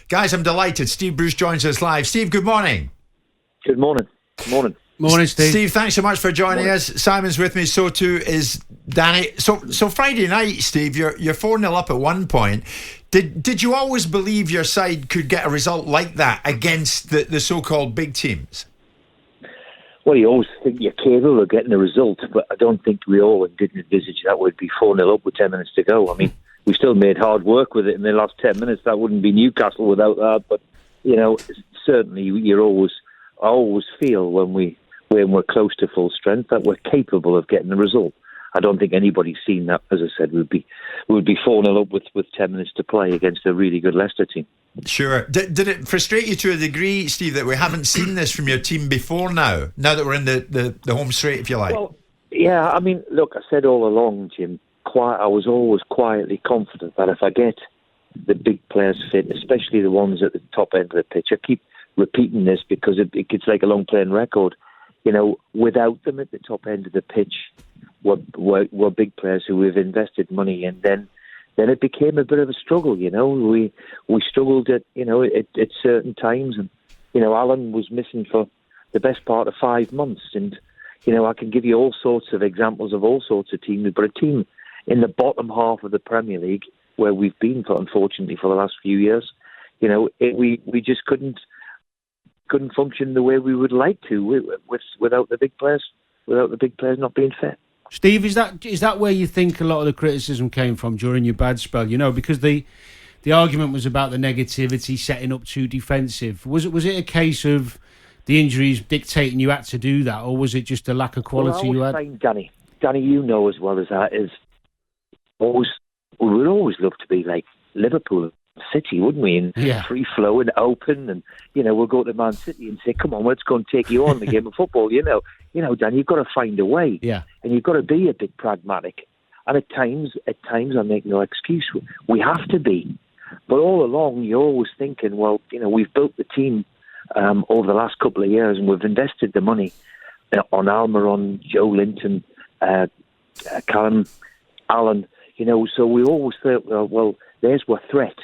Guys, I'm delighted. Steve Bruce joins us live. Steve, good morning. Good morning. Good morning. Morning, Steve. Steve, thanks so much for joining us. Simon's with me, so too is Danny. So Friday night, Steve, you're 4-0 up at one point. Did you always believe your side could get a result like that against the so-called big teams? Well, you always think you're capable of getting a result, but I don't think we all didn't envisage that would be 4-0 up with 10 minutes to go. I mean, we still made hard work with it in the last 10 minutes. That wouldn't be Newcastle without that. But, certainly I always feel when we're close to full strength that we're capable of getting a result. I don't think anybody's seen that. As I said, we'd be 4-0 up with 10 minutes to play against a really good Leicester team. Sure. Did it frustrate you to a degree, Steve, that we haven't seen this from your team before now that we're in the home straight, if you like? Well, yeah, I mean, look, I said all along, Jim, I was always quietly confident that if I get the big players fit, especially the ones at the top end of the pitch, I keep repeating this because it gets like a long playing record. Without them at the top end of the pitch, were big players who we've invested money in. Then it became a bit of a struggle. We struggled at certain times, and Alan was missing for the best part of 5 months. And I can give you all sorts of examples of all sorts of teams, but a team in the bottom half of the Premier League, where we've been unfortunately for the last few years, we just couldn't function the way we would like to without the big players not being fit. Steve, is that where you think a lot of the criticism came from during your bad spell? Because the argument was about the negativity, setting up too defensive. Was it a case of the injuries dictating you had to do that, or was it just a lack of quality you had? Saying, Danny, you know as well as that is we would always love to be like Liverpool City, wouldn't we? And free flow and open, and we'll go to Man City and say, "Come on, let's go and take you on the game of football." Dan, you've got to find a way, and you've got to be a bit pragmatic. And at times, I make no excuse. We have to be, but all along, you're always thinking, well, we've built the team over the last couple of years, and we've invested the money on Almiron, Joe Linton, Callum, Alan. So we always thought, well, there's our threat.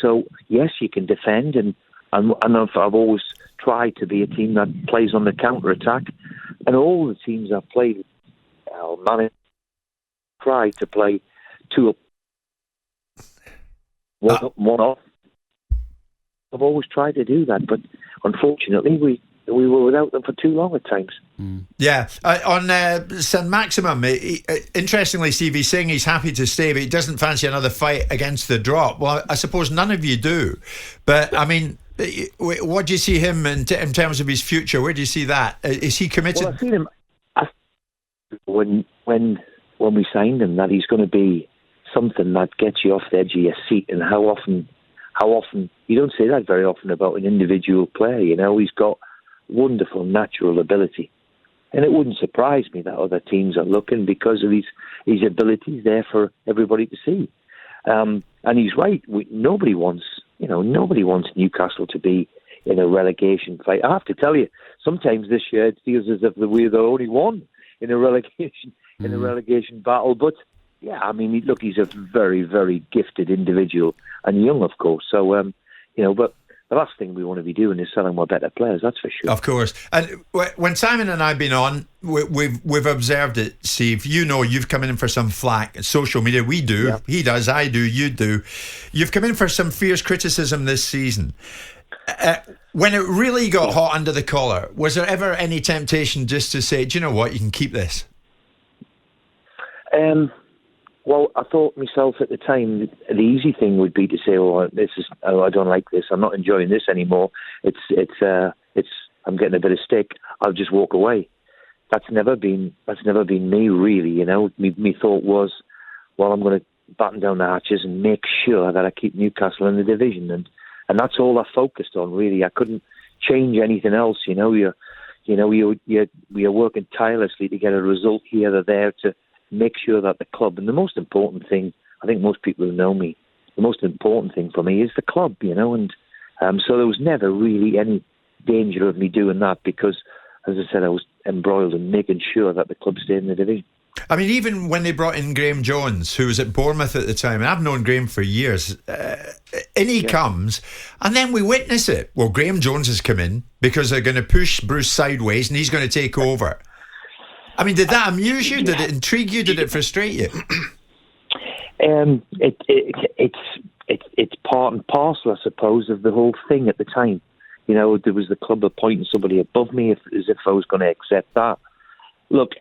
So yes, you can defend, and I've always tried to be a team that plays on the counter attack, and all the teams I've played, try to play two up, one off. I've always tried to do that, but unfortunately, we were without them for too long at times. Yeah. On St. Maximum, interestingly, Steve, he's saying he's happy to stay, but he doesn't fancy another fight against the drop. Well, I suppose none of you do. But, I mean, what do you see him in terms of his future? Where do you see that? Is he committed? Well, I've seen him when we signed him, that he's going to be something that gets you off the edge of your seat. And how often, you don't say that very often about an individual player. He's got wonderful natural ability, and it wouldn't surprise me that other teams are looking because of his abilities there for everybody to see. And he's right. Nobody wants Newcastle to be in a relegation fight. I have to tell you, sometimes this year it feels as if we're the only one in a relegation battle. But yeah, I mean, look, he's a very, very gifted individual and young, of course. So but the last thing we want to be doing is selling more better players, that's for sure. Of course. And when Simon and I have been on, we've observed it, Steve. You've come in for some flack. Social media, we do. Yeah. He does, I do, you do. You've come in for some fierce criticism this season. When it really got hot under the collar, was there ever any temptation just to say, do you know what, you can keep this? Well, I thought myself at the time, the easy thing would be to say, I don't like this. I'm not enjoying this anymore. I'm getting a bit of stick. I'll just walk away. That's never been me, really. My thought was, well, I'm going to batten down the hatches and make sure that I keep Newcastle in the division, and that's all I focused on. Really, I couldn't change anything else. You're working tirelessly to get a result here or there to make sure that the club, and the most important thing, I think most people who know me, the most important thing for me is the club, and so there was never really any danger of me doing that because, as I said, I was embroiled in making sure that the club stayed in the division. I mean, even when they brought in Graham Jones, who was at Bournemouth at the time, and I've known Graham for years, in he comes, and then we witness it. Well, Graham Jones has come in because they're going to push Bruce sideways and he's going to take over. I mean, did that amuse you? Did it intrigue you? Did it frustrate you? It's part and parcel, I suppose, of the whole thing at the time. You know, there was the club appointing somebody above me as if I was going to accept that. Look,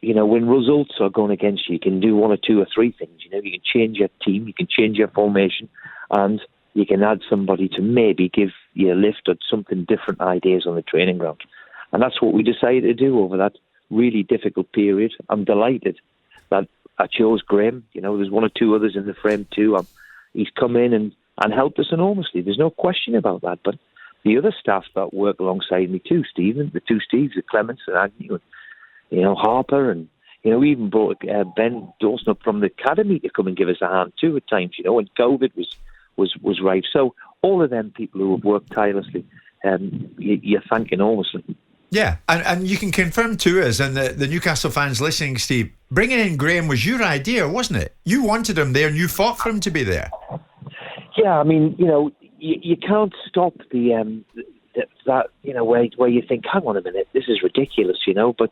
you know, when results are going against you, you can do one or two or three things. You know, you can change your team, you can change your formation, and you can add somebody to maybe give you a lift or something different ideas on the training ground. And that's what we decided to do over that really difficult period. I'm delighted that I chose Graham. You know, there's one or two others in the frame too. He's come in and helped us enormously. There's no question about that. But the other staff that work alongside me too, Stephen, the two Steves, the Clements and Agnew, and, you know, Harper, and, you know, we even brought Ben Dawson up from the academy to come and give us a hand too at times, you know, when COVID was rife. So all of them people who have worked tirelessly, you thank enormously. Yeah, and you can confirm to us and the Newcastle fans listening, Steve, bringing in Graham was your idea, wasn't it? You wanted him there and you fought for him to be there. Yeah, I mean, you know, you can't stop that, you know, where you think, hang on a minute, this is ridiculous, you know. But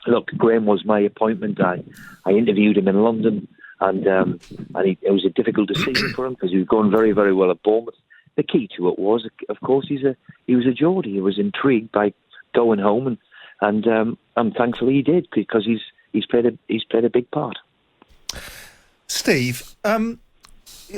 look, Graham was my appointment. I interviewed him in London, and it was a difficult decision for him because he was going very, very well at Bournemouth. The key to it was, of course, he was a Geordie. He was intrigued by going home, and thankfully he did, because he's played a big part. Steve,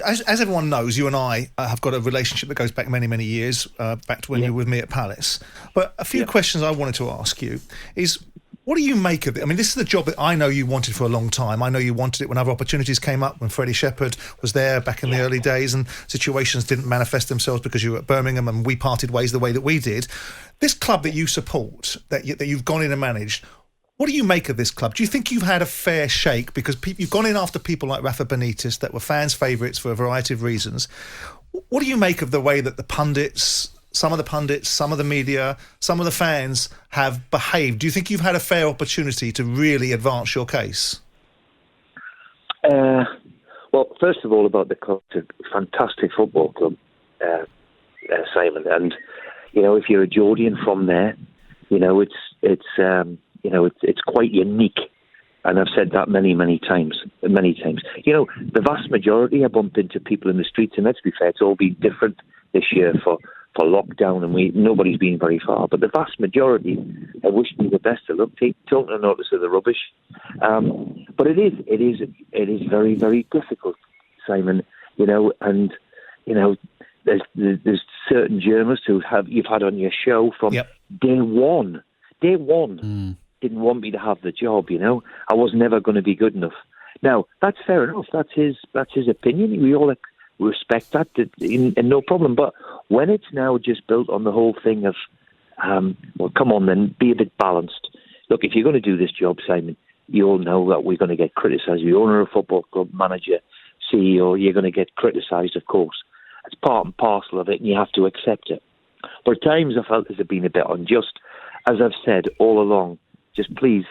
as everyone knows, you and I have got a relationship that goes back many, many years, back to when you were with me at Palace. But a few questions I wanted to ask you is, what do you make of it? I mean, this is the job that I know you wanted for a long time. I know you wanted it when other opportunities came up, when Freddie Shepherd was there back in the early days and situations didn't manifest themselves because you were at Birmingham and we parted ways the way that we did. This club that you support, that you've gone in and managed, what do you make of this club? Do you think you've had a fair shake? Because you've gone in after people like Rafa Benitez that were fans' favourites for a variety of reasons. What do you make of the way that some of the pundits, some of the media, some of the fans have behaved? Do you think you've had a fair opportunity to really advance your case? Well, first of all, about the club, it's a fantastic football club, Simon. And, you know, if you're a Geordian from there, you know, it's quite unique. And I've said that many, many times. You know, the vast majority, I bump into people in the streets, and let's be fair, it's all been different this year for lockdown, and nobody's been very far. But the vast majority have wished me the best of luck, taking no notice of the rubbish. But it is very, very difficult, Simon. You know, and you know, there's certain journalists you've had on your show from day one. Didn't want me to have the job. You know, I was never going to be good enough. Now that's fair enough. That's his opinion. We all respect that, and no problem. But when it's now just built on the whole thing of, well, come on then, be a bit balanced. Look, if you're going to do this job, Simon, you all know that we're going to get criticised. You're owner of a football club, manager, CEO, you're going to get criticised, of course. It's part and parcel of it, and you have to accept it. But at times I felt this had been a bit unjust. As I've said all along, just please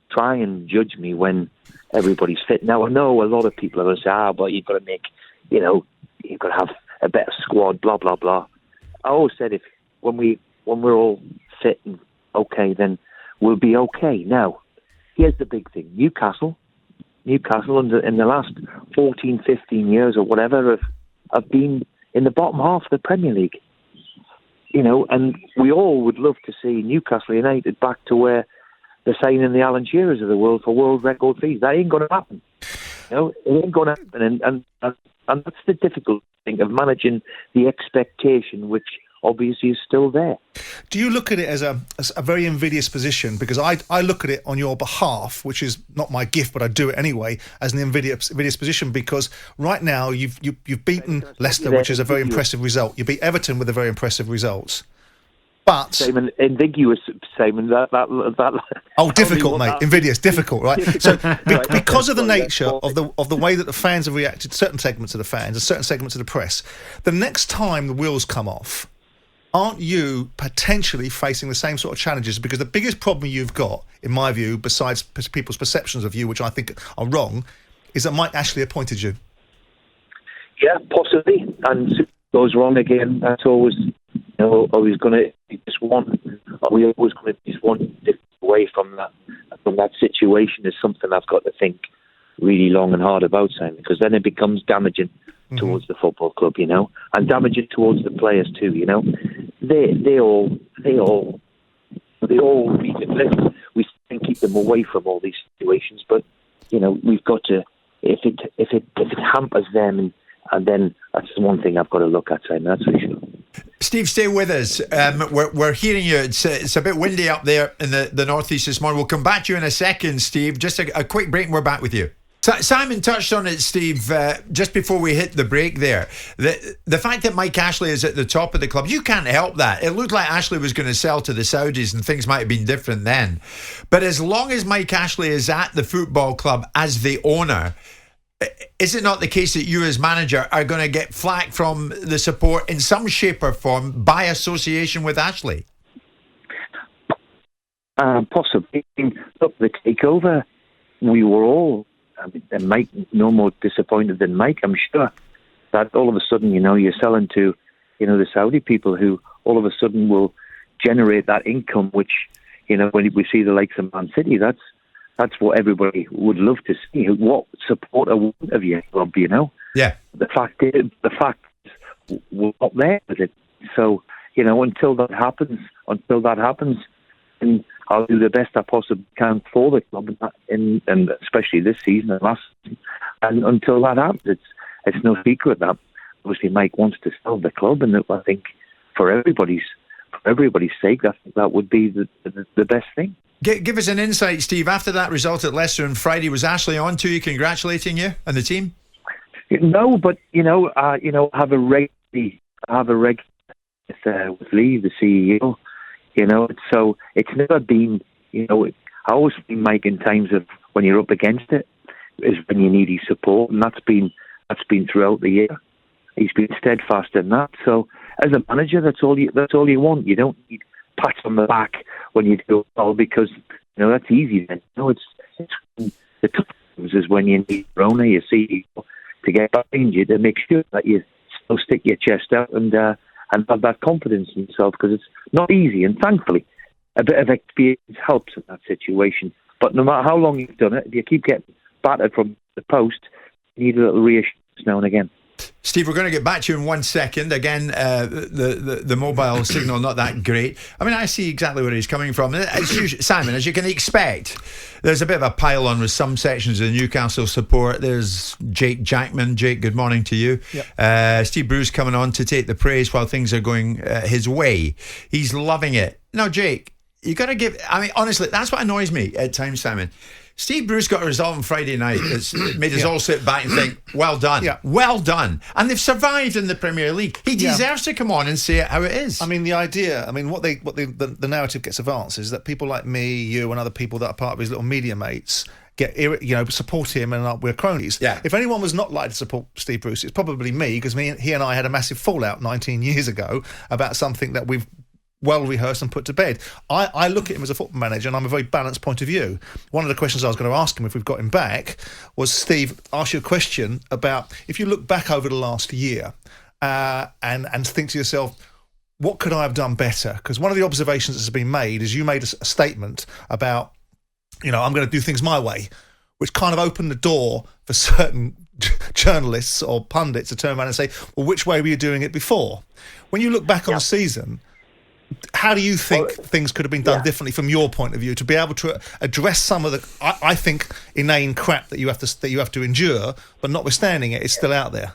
try and judge me when everybody's fit. Now, I know a lot of people are going to say, but you've got to make, you know, you've got to have a better squad, blah, blah, blah. I always said when we're all fit and okay, then we'll be okay. Now, here's the big thing. Newcastle in the last 14, 15 years or whatever have been in the bottom half of the Premier League. You know, and we all would love to see Newcastle United back to where they're signing the Alan Shearers of the world for world record fees. That ain't going to happen. You know, it ain't going to happen. And that's the difficult thing of managing the expectation, which obviously is still there. Do you look at it as a very invidious position? Because I look at it on your behalf, which is not my gift, but I do it anyway, as an invidious position, because right now you've beaten Leicester, which is a very impressive result. You beat Everton with a very impressive result. But Simon, ambiguous, Simon. That oh, difficult, mate. Invidious, difficult, right? So because of the nature of the way that the fans have reacted, certain segments of the fans and certain segments of the press, the next time the wheels come off, aren't you potentially facing the same sort of challenges? Because the biggest problem you've got, in my view, besides people's perceptions of you, which I think are wrong, is that Mike Ashley appointed you. Yeah, possibly. And if it goes wrong again, that's always, always going to be just one. Are we always going to be just one away from that situation? Is something I've got to think really long and hard about, Simon, because then it becomes damaging towards the football club, and damaging towards the players too. They all need to. We can keep them away from all these situations, but we've got to. If it hampers them, and then that's the one thing I've got to look at, Simon. That's for sure. Steve, stay with us. We're hearing you. It's a bit windy up there in the northeast this morning. We'll come back to you in a second, Steve. Just a quick break and we're back with you. Simon touched on it, Steve, just before we hit the break there. The fact that Mike Ashley is at the top of the club, you can't help that. It looked like Ashley was going to sell to the Saudis and things might have been different then. But as long as Mike Ashley is at the football club as the owner, is it not the case that you as manager are going to get flack from the support in some shape or form by association with Ashley? Possibly. Look, the takeover, we were all, and Mike no more disappointed than Mike, I'm sure, that all of a sudden, you're selling to, the Saudi people who all of a sudden will generate that income, which, when we see the likes of Man City, that's what everybody would love to see. What supporter would have you, Rob, Yeah. The fact is, we're not there with it. So, until that happens, and I'll do the best I possibly can for the club, and especially this season and last season. And until that happens, it's no secret that obviously Mike wants to sell the club, and I think for everybody's sake, I think that would be the best thing. Give us an insight, Steve. After that result at Leicester on Friday, was Ashley on to you, congratulating you and the team? No, but have a regular with Lee, the CEO. So it's never been. I always been Mike in times of when you're up against it, is when you need his support, and that's been throughout the year. He's been steadfast in that. So as a manager, that's all you want. You don't need pats on the back when you do well, because that's easy then. It's the tough things is when you need your owner, your CEO, to get behind you to make sure that you still stick your chest out and have that confidence in yourself, because it's not easy. And thankfully, a bit of experience helps in that situation. But no matter how long you've done it, if you keep getting battered from the post, you need a little reassurance now and again. Steve, we're going to get back to you in 1 second. Again, the mobile signal not that great. I mean, I see exactly where he's coming from. Simon, as you can expect, there's a bit of a pile-on with some sections of the Newcastle support. There's Jake Jackman. Jake, good morning to you. Yep. Steve Bruce coming on to take the praise while things are going his way. He's loving it. Now, Jake, you got to give... I mean, honestly, that's what annoys me at times, Simon. Steve Bruce got a result on Friday night that's made us all sit back and think, well done, well done. And they've survived in the Premier League. He deserves to come on and say it how it is. I mean, the narrative gets advanced is that people like me, you, and other people that are part of his little media mates support him, and we're cronies. Yeah. If anyone was not likely to support Steve Bruce, it's probably me, because he and I had a massive fallout 19 years ago about something that we've well rehearsed and put to bed. I look at him as a football manager, and I'm a very balanced point of view. One of the questions I was going to ask him, if we've got him back, was, Steve, ask you a question about, if you look back over the last year and think to yourself, what could I have done better? Because one of the observations that's been made is you made a statement about, I'm going to do things my way, which kind of opened the door for certain journalists or pundits to turn around and say, well, which way were you doing it before? When you look back on the season, how do you think things could have been done differently from your point of view to be able to address some of the, I think, inane crap that you have to endure, but notwithstanding it, it's still out there?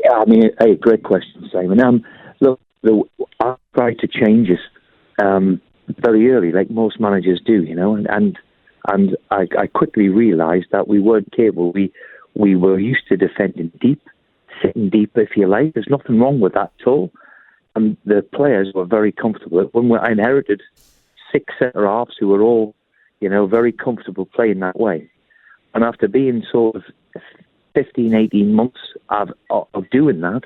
Yeah, I mean, hey, great question, Simon. Look, I tried to change it very early, like most managers do, and I quickly realised that we weren't capable. We were used to defending deep, sitting deep, if you like. There's nothing wrong with that at all. And the players were very comfortable. When I inherited 6 centre-halves who were all, very comfortable playing that way. And after being sort of 15, 18 months of doing that,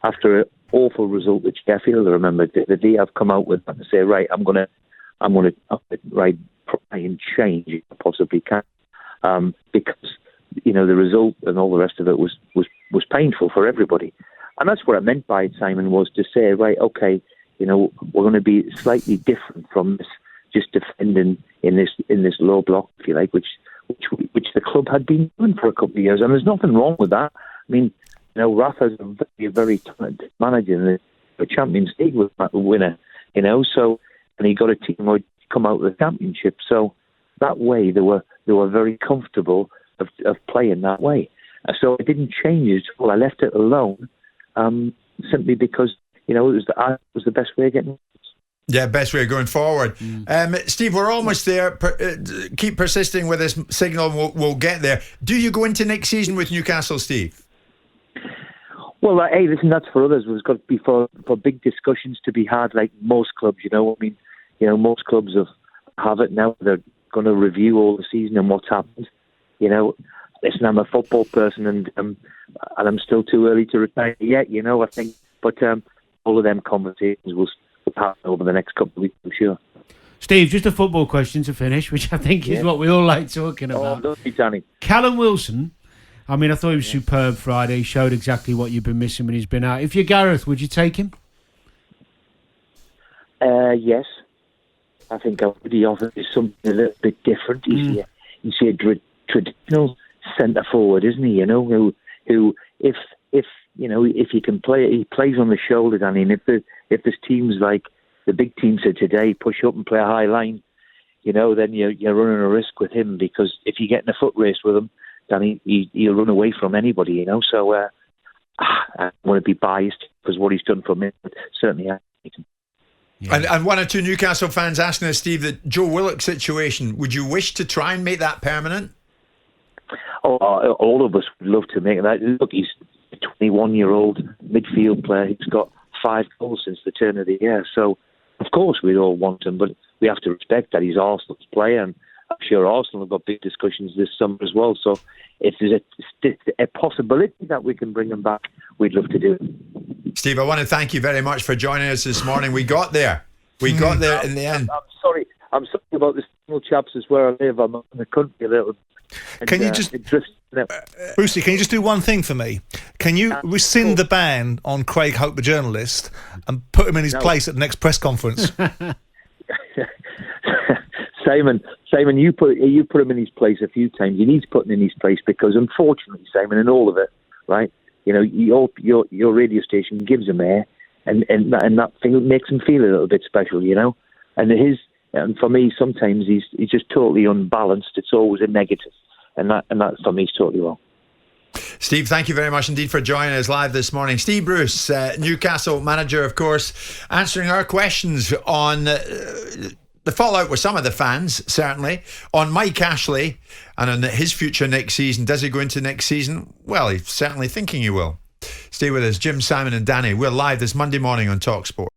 after awful result at Sheffield. I remember the day I've come out with that to say, right, I'm gonna try and change if I possibly can, because the result and all the rest of it was painful for everybody. And that's what I meant by it, Simon, was to say, right, okay, we're going to be slightly different from this, just defending in this low block, if you like, which the club had been doing for a couple of years, and there's nothing wrong with that. I mean, Rafa's a very talented manager, and the Champions League was a winner, so, and he got a team who had come out of the Championship, so that way they were very comfortable of playing that way. So I didn't change it at all. I left it alone, simply because it was the best way of getting it. Yeah, best way of going forward. Steve, we're almost there. Keep persisting with this signal and we'll get there. Do you go into next season with Newcastle, Steve? Well, hey, listen, that's for others. There's got to be for big discussions to be had, like most clubs, most clubs have it now. They're going to review all the season and what's happened. Listen, I'm a football person and I'm still too early to retire yet, I think. But all of them conversations will happen over the next couple of weeks, I'm sure. Steve, just a football question to finish, which I think is what we all like talking about. Oh, lovely, Danny. Callum Wilson, I thought he was superb Friday. He showed exactly what you've been missing when he's been out. If you're Gareth, would you take him? Yes. I think I would. He offers something a little bit different. He's a traditional centre forward, isn't he? Who if he can play, he plays on the shoulder, Danny. And if there's teams like the big teams of today push up and play a high line, then you're running a risk with him, because if you get in a foot race with him, Danny, he'll run away from anybody. So I want to be biased because what he's done for me, but certainly I hate him. Yeah. And one or two Newcastle fans asking us, Steve, that Joe Willock situation, would you wish to try and make that permanent? Oh, all of us would love to make that. Look, he's a 21-year-old midfield player who's got 5 goals since the turn of the year. So, of course, we'd all want him, but we have to respect that he's Arsenal's player, and I'm sure Arsenal have got big discussions this summer as well. So, if there's a possibility that we can bring him back, we'd love to do it. Steve, I want to thank you very much for joining us this morning. We got there. We got there in the end. I'm sorry about the small chaps as where I live. I'm in the country a little. Can you just, Brucey? Can you just do one thing for me? Can you rescind the ban on Craig Hope, the journalist, and put him in his place at the next press conference? Simon, you put him in his place a few times. He needs putting in his place because, unfortunately, Simon, in all of it, right? Your radio station gives him air, and that thing makes him feel a little bit special, And for me, sometimes he's just totally unbalanced. It's always a negative, and that for me is totally wrong. Steve, thank you very much indeed for joining us live this morning. Steve Bruce, Newcastle manager, of course, answering our questions on the fallout with some of the fans, certainly, on Mike Ashley and on his future next season. Does he go into next season? Well, he's certainly thinking he will. Stay with us, Jim, Simon and Danny. We're live this Monday morning on talkSPORT.